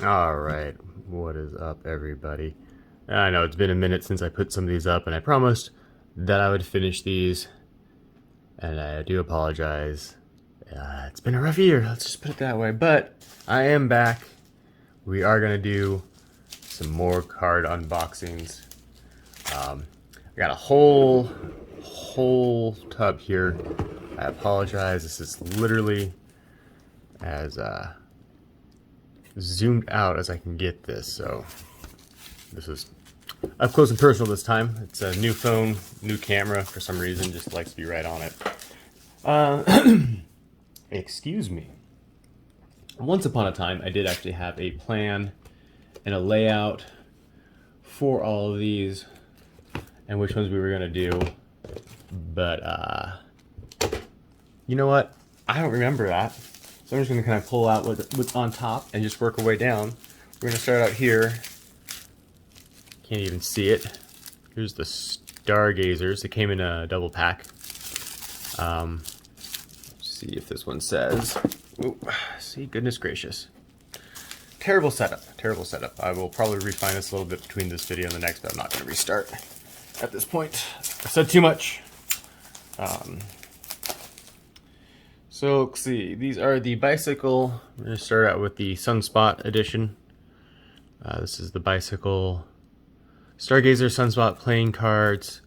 Alright, what is up everybody? I know it's been a minute since I put some of these up and I promised that I would finish these, and I do apologize. It's been a rough year, let's just put it that way, but I am back. We are going to do some more card unboxings. I got a whole tub here. I apologize, this is literally as zoomed out as I can get this, so this is up close and personal this time. It's a new phone, new camera for some reason, just likes to be right on it. Excuse me. Once upon a time, I did actually have a plan and a layout for all of these and which ones we were gonna do, but you know what? I don't remember that. So I'm just going to kind of pull out what's on top and just work our way down. We're going to start out here. Can't even see it. Here's the Stargazers. It came in a double pack. Let's see if this one says. Ooh, see, goodness gracious. Terrible setup. Terrible setup. I will probably refine this a little bit between this video and the next, but I'm not going to restart at this point. I said too much. So let's see, these are the bicycle. We're going to start out with the Sunspot edition. This is the bicycle Stargazer Sunspot playing cards.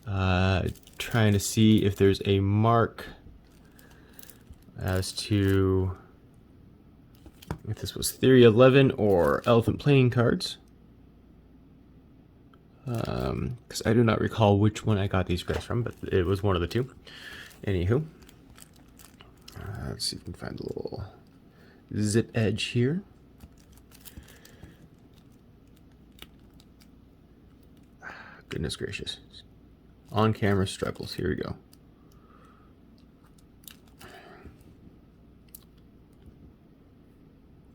Trying to see if there's a mark as to if this was Theory 11 or Elephant playing cards. Because I do not recall which one I got these guys from, but it was one of the two. Anywho. Let's see if we can find a little zip edge here. Goodness gracious. On camera struggles. Here we go.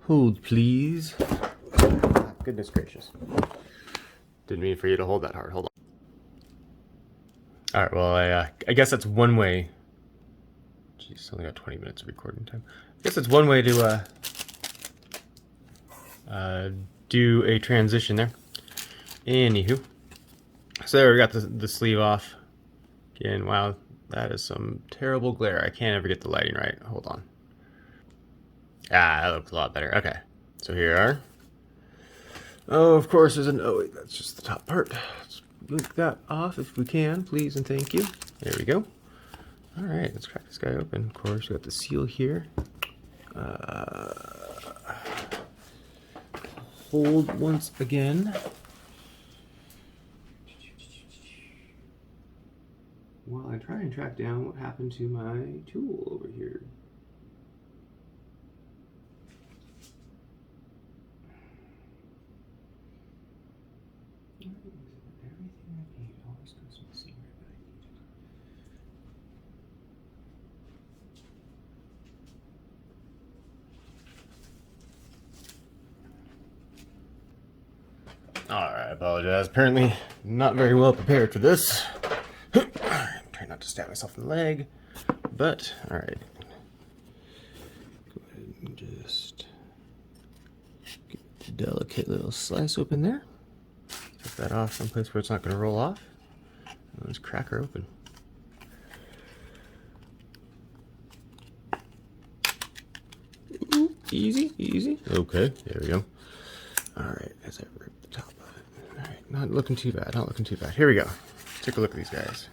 Hold, please. Goodness gracious. Didn't mean for you to hold that hard. Hold on. Alright, well, I guess that's one way. Jeez, only got 20 minutes of recording time. I guess it's one way to do a transition there. Anywho, so there we got the sleeve off. Again, wow, that is some terrible glare. I can't ever get the lighting right. Hold on. Ah, that looks a lot better. Okay, so here are. Oh, of course, there's an. Oh, wait, that's just the top part. Let's link that off if we can, please and thank you. There we go. All right, let's crack this guy open. Of course, we got the seal here. Hold once again. While I try and track down what happened to my tool over here. Alright, I apologize. Apparently not very well prepared for this. Try not to stab myself in the leg. But, alright. Go ahead and just get the delicate little slice open there. Take that off someplace where it's not going to roll off. And let's crack her open. Ooh, easy, easy. Okay, there we go. Alright, as I rip the top of it. Alright, not looking too bad, not looking too bad. Here we go. Take a look at these guys.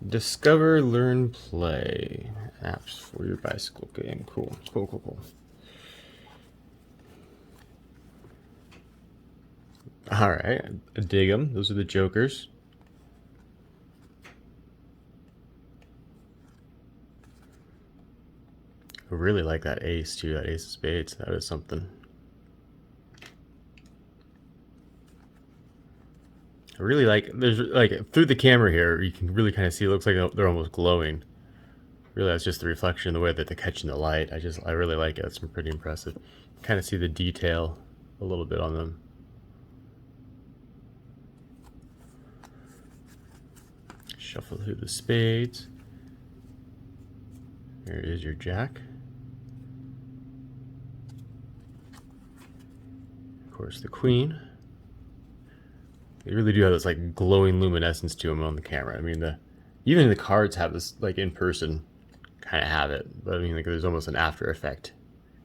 Discover, learn, play. Apps for your bicycle game. Cool, cool, cool, cool. Alright, I dig them. Those are the Jokers. I really like that ace too, that ace of spades. That is something. I really like, there's like, through the camera here, you can really kind of see, it looks like they're almost glowing. Really, that's just the reflection, the way that they're catching the light. I really like it. It's pretty impressive. Kind of see the detail a little bit on them. Shuffle through the spades. There is your jack. course, the queen. They really do have this like glowing luminescence to them on the camera. I mean, even the cards have this, like in person, kind of have it. But I mean, like there's almost an after effect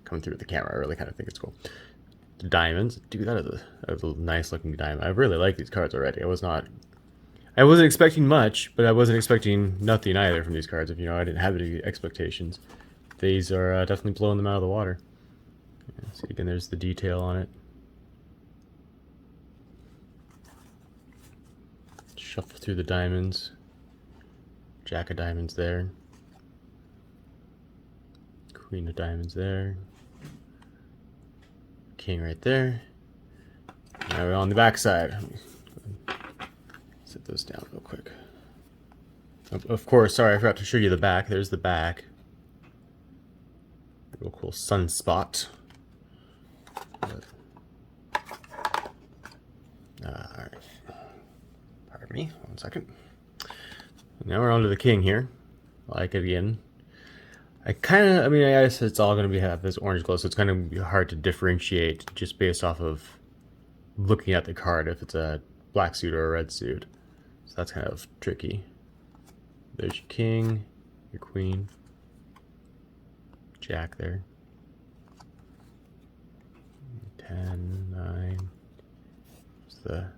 coming through with the camera. I really kind of think it's cool. The diamonds, dude, that is a nice looking diamond. I really like these cards already. I wasn't expecting much, but I wasn't expecting nothing either from these cards. If you know, I didn't have any expectations. These are definitely blowing them out of the water. See, again, there's the detail on it. Shuffle through the diamonds. Jack of diamonds there. Queen of diamonds there. King right there. Now we're on the back side. Set those down real quick. Of course, sorry, I forgot to show you the back. There's the back. Real cool Sunspot. Alright. Pardon me, 1 second. Now we're on to the king here. I like it again. I guess it's all going to have this orange glow, so it's going to be hard to differentiate just based off of looking at the card if it's a black suit or a red suit. So that's kind of tricky. There's your king, your queen, jack there. 10, 9. It's the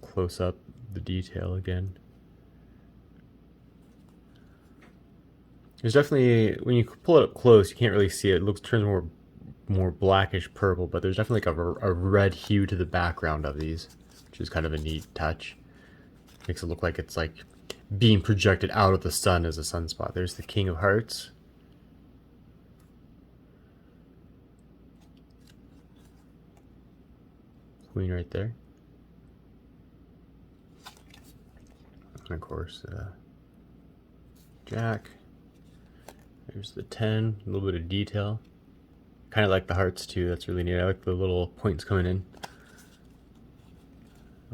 close-up, the detail again. There's definitely, when you pull it up close, you can't really see it. It turns more blackish purple, but there's definitely like a red hue to the background of these, which is kind of a neat touch. Makes it look like it's like being projected out of the sun as a sunspot. There's the King of Hearts. Queen right there. And of course, Jack. There's the 10, a little bit of detail. Kind of like the hearts too, that's really neat. I like the little points coming in.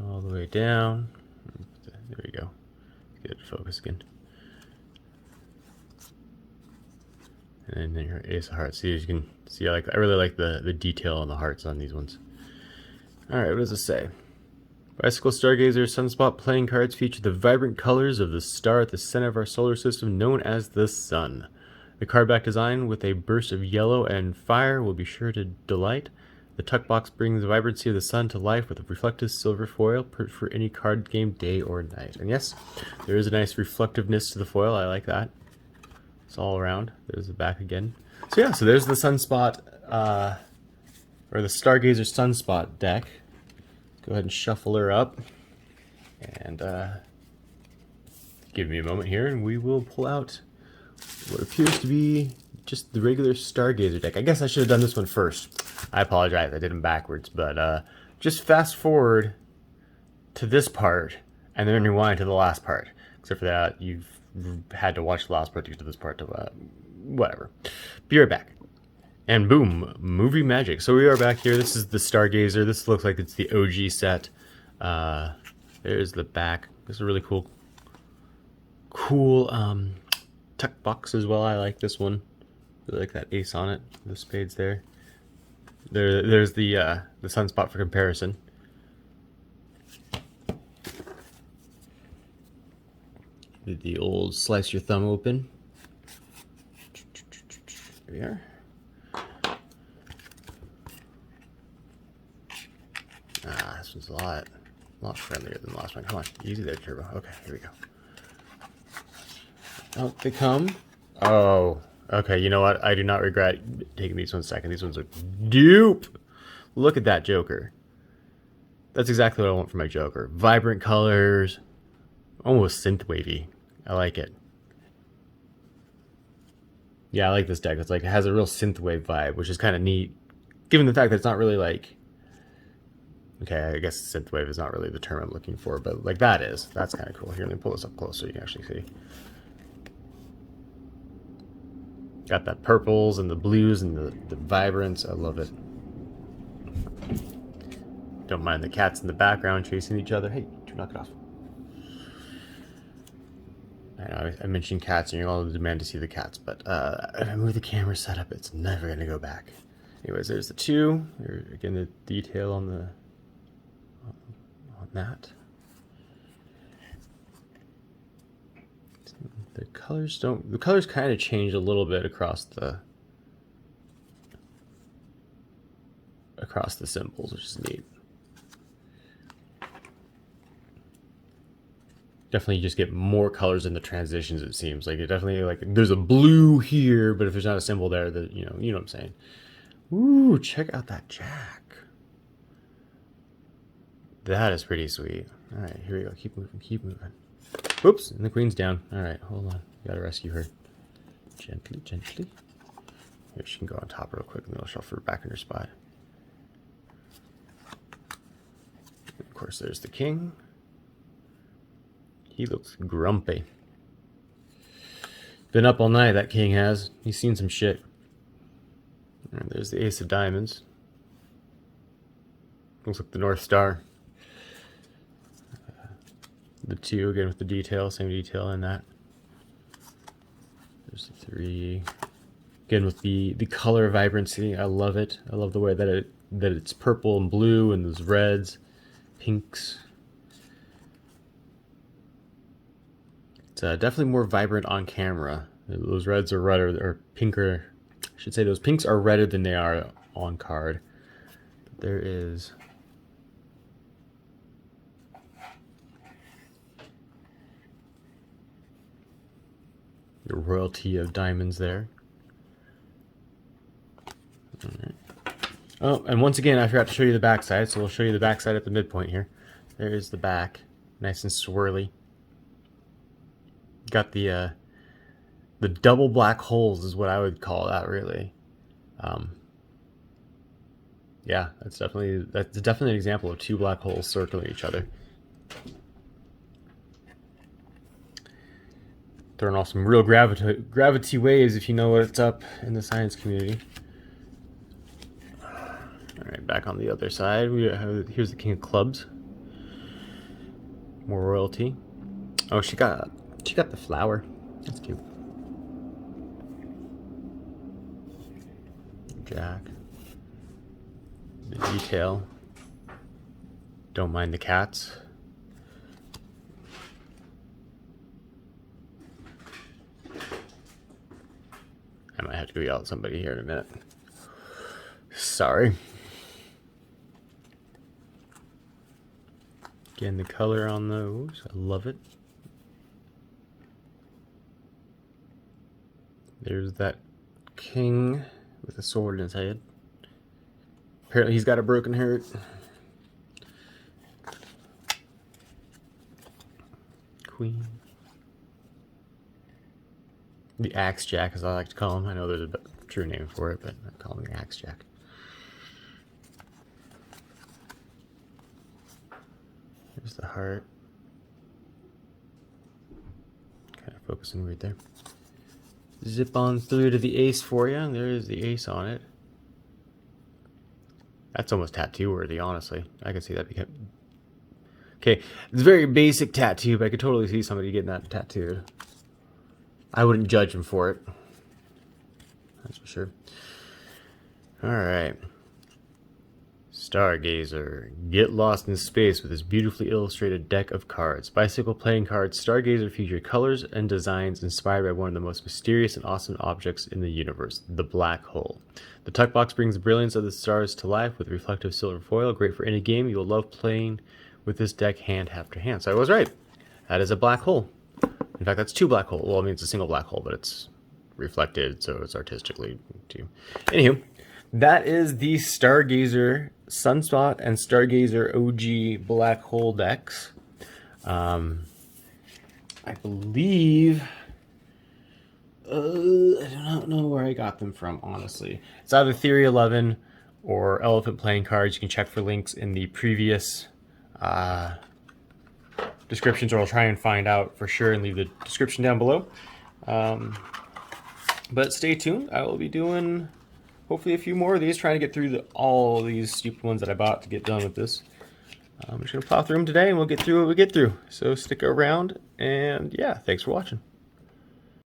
All the way down. There we go. Get it to focus again. And then your ace of hearts. See, as you can see, I really like the detail on the hearts on these ones. Alright, what does it say? Bicycle Stargazer Sunspot playing cards feature the vibrant colors of the star at the center of our solar system known as the Sun. The card back design with a burst of yellow and fire will be sure to delight. The tuck box brings the vibrancy of the sun to life with a reflective silver foil for any card game day or night. And yes, there is a nice reflectiveness to the foil. I like that. It's all around. There's the back again. So yeah, so there's the Sunspot, or the Stargazer Sunspot deck. Go ahead and shuffle her up. And give me a moment here and we will pull out what appears to be just the regular Stargazer deck. I guess I should have done this one first. I apologize, I did them backwards, but just fast forward to this part and then rewind to the last part. Except for that, you've had to watch the last part to get to this part to whatever. Be right back. And boom, movie magic. So we are back here. This is the Stargazer. This looks like it's the OG set. There's the back. This is a really cool tuck box as well. I like this one. Really like that ace on it. The spades there. There's the Sunspot for comparison. Did the old slice your thumb open. There we are. This one's a lot friendlier than the last one. Come on, easy there, Turbo. Okay, here we go. Out they come. Oh, okay, you know what? I do not regret taking these ones second. These ones are dupe. Look at that Joker. That's exactly what I want for my Joker. Vibrant colors, almost synth-wavy. I like it. Yeah, I like this deck. It's like, it has a real synthwave vibe, which is kind of neat, given the fact that it's not really like, okay, I guess synthwave is not really the term I'm looking for, but like that is. That's kind of cool. Here, let me pull this up close so you can actually see. Got that purples and the blues and the vibrance. I love it. Don't mind the cats in the background chasing each other. Hey, knock it off. I know I mentioned cats and you're all demand to see the cats, but if I move the camera setup, it's never going to go back. Anyways, there's the 2. There, again, the detail on the on that. The colors kind of change a little bit across the symbols, which is neat. Definitely just get more colors in the transitions, it seems. Like, it definitely, like, there's a blue here, but if there's not a symbol there, that you know what I'm saying. Ooh, check out that jack. That is pretty sweet. All right, here we go. Keep moving, keep moving. Oops, and the queen's down. All right, hold on. Gotta rescue her. Gently, gently. Here, she can go on top real quick, and then I'll shuffle her back in her spot. And of course, there's the king. He looks grumpy. Been up all night, that king has. He's seen some shit. And there's the ace of diamonds. Looks like the North Star. The 2 again with the detail, same detail in that. There's the 3. Again with the color vibrancy, I love it. I love the way that it's purple and blue and those reds, pinks. It's definitely more vibrant on camera. Those reds are redder, or pinker. I should say those pinks are redder than they are on card. But there is the royalty of diamonds there. All right. Oh, and once again, I forgot to show you the back side, so we'll show you the back side at the midpoint here. There is the back, nice and swirly. Got the double black holes is what I would call that, really. Yeah, that's definitely an example of 2 black holes circling each other. Throwing off some real gravity waves, if you know what's up in the science community. All right, back on the other side, here's the king of clubs. More royalty. Oh, she got the flower. That's cute. Jack. The detail. Don't mind the cats. I might have to go yell at somebody here in a minute. Sorry. Again, the color on those, I love it. There's that king with a sword in his head. Apparently he's got a broken heart. Queen. The Axe Jack, as I like to call him. I know there's a true name for it, but I call him the Axe Jack. Here's the heart. Kind of focusing right there. Zip on through to the ace for you, and there is the ace on it. That's almost tattoo worthy, honestly. I can see that become... Okay, it's a very basic tattoo, but I could totally see somebody getting that tattooed. I wouldn't judge him for it. That's for sure. Alright. Stargazer. Get lost in space with this beautifully illustrated deck of cards. Bicycle playing cards, Stargazer feature colors and designs inspired by one of the most mysterious and awesome objects in the universe, the black hole. The tuck box brings the brilliance of the stars to life with reflective silver foil. Great for any game. You will love playing with this deck hand after hand. So I was right. That is a black hole. In fact, that's 2 black holes. Well, I mean, it's a single black hole, but it's reflected, so it's artistically too. Anywho, that is the Stargazer Sunspot and Stargazer OG black hole decks. I believe... I don't know where I got them from, honestly. It's either Theory 11 or Elephant Playing Cards. You can check for links in the previous descriptions, or I'll try and find out for sure and leave the description down below. But stay tuned. I will be doing hopefully a few more of these, trying to get through all these stupid ones that I bought to get done with this. I'm just going to plow through them today, and we'll get through what we get through. So stick around, and yeah, thanks for watching.